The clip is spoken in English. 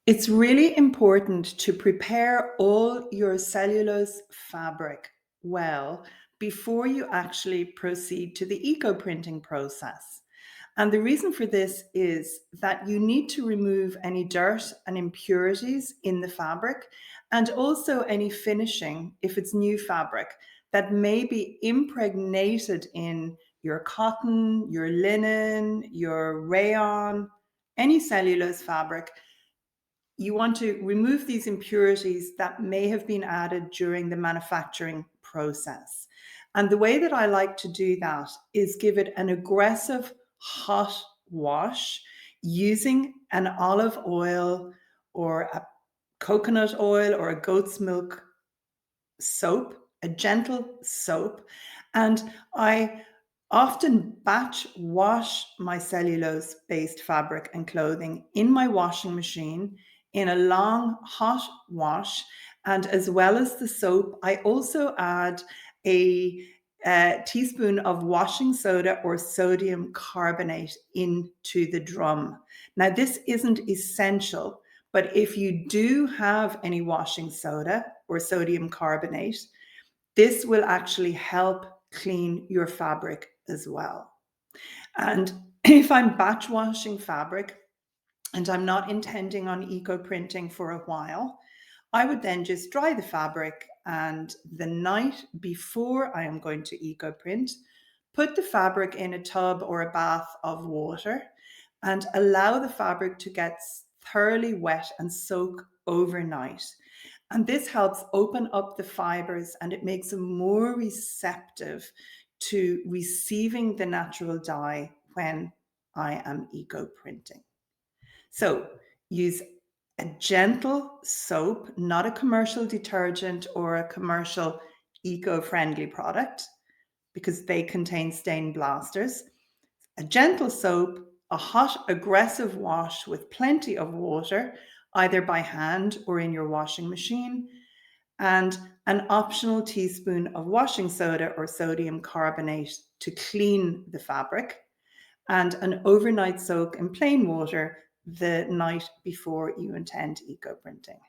It's really important to prepare all your cellulose fabric well before you actually proceed to the eco printing process. And the reason for this is that you need to remove any dirt and impurities in the fabric, and also any finishing, if it's new fabric, that may be impregnated in your cotton, your linen, your rayon, any cellulose fabric. You want to remove these impurities that may have been added during the manufacturing process. And the way that I like to do that is give it an aggressive hot wash using an olive oil or a coconut oil or a goat's milk soap, a gentle soap. And I often batch wash my cellulose based fabric and clothing in my washing machine in a long hot wash. And as well as the soap, I also add a teaspoon of washing soda or sodium carbonate into the drum. Now, this isn't essential, but if you do have any washing soda or sodium carbonate, this will actually help clean your fabric as well. And if I'm batch washing fabric and I'm not intending on eco printing for a while, I would then just dry the fabric, and the night before I am going to eco print, put the fabric in a tub or a bath of water and allow the fabric to get thoroughly wet and soak overnight. And this helps open up the fibers, and it makes them more receptive to receiving the natural dye when I am eco printing. So use a gentle soap, not a commercial detergent or a commercial eco-friendly product, because they contain stain blasters. A gentle soap, a hot, aggressive wash with plenty of water, either by hand or in your washing machine, and an optional teaspoon of washing soda or sodium carbonate to clean the fabric, and an overnight soak in plain water the night before you intend eco printing.